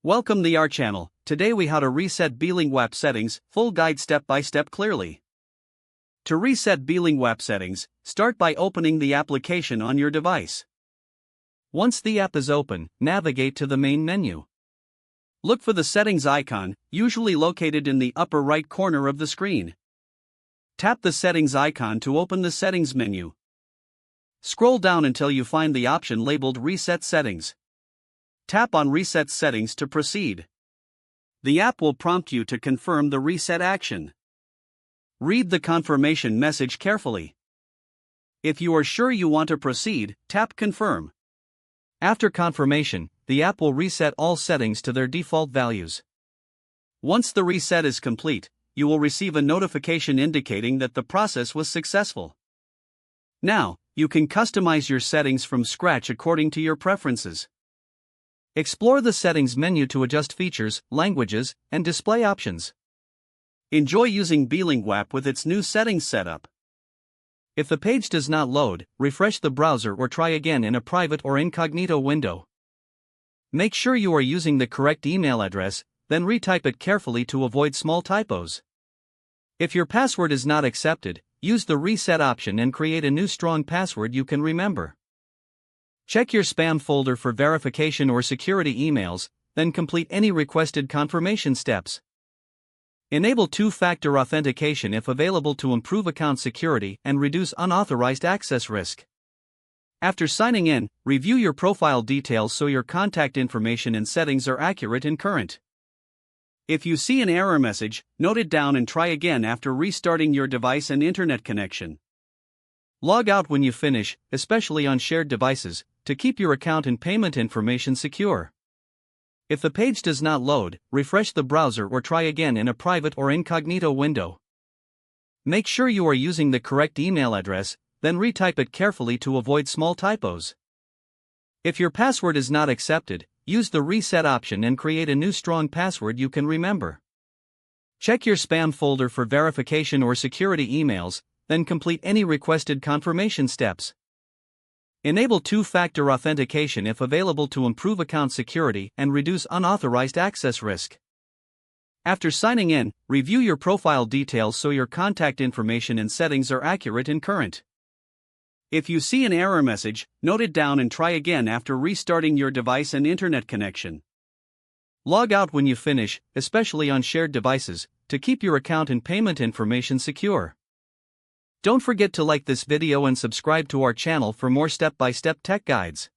Welcome to our channel. Today we how to reset Beelinguapp settings, full guide step by step clearly. To reset Beelinguapp settings, start by opening the application on your device. Once the app is open, navigate to the main menu. Look for the settings icon, usually located in the upper right corner of the screen. Tap the settings icon to open the settings menu. Scroll down until you find the option labeled Reset Settings. Tap on Reset Settings to proceed. The app will prompt you to confirm the reset action. Read the confirmation message carefully. If you are sure you want to proceed, tap Confirm. After confirmation, the app will reset all settings to their default values. Once the reset is complete, you will receive a notification indicating that the process was successful. Now, you can customize your settings from scratch according to your preferences. Explore the settings menu to adjust features, languages, and display options. Enjoy using Beelinguapp with its new settings setup. If the page does not load, refresh the browser or try again in a private or incognito window. Make sure you are using the correct email address, then retype it carefully to avoid small typos. If your password is not accepted, use the reset option and create a new strong password you can remember. Check your spam folder for verification or security emails, then complete any requested confirmation steps. Enable two-factor authentication if available to improve account security and reduce unauthorized access risk. After signing in, review your profile details so your contact information and settings are accurate and current. If you see an error message, note it down and try again after restarting your device and internet connection. Log out when you finish, especially on shared devices, to keep your account and payment information secure. If the page does not load, refresh the browser or try again in a private or incognito window. Make sure you are using the correct email address, then retype it carefully to avoid small typos. If your password is not accepted, use the reset option and create a new strong password you can remember. Check your spam folder for verification or security emails, then complete any requested confirmation steps. Enable two-factor authentication if available to improve account security and reduce unauthorized access risk. After signing in, review your profile details so your contact information and settings are accurate and current. If you see an error message, note it down and try again after restarting your device and internet connection. Log out when you finish, especially on shared devices, to keep your account and payment information secure. Don't forget to like this video and subscribe to our channel for more step-by-step tech guides.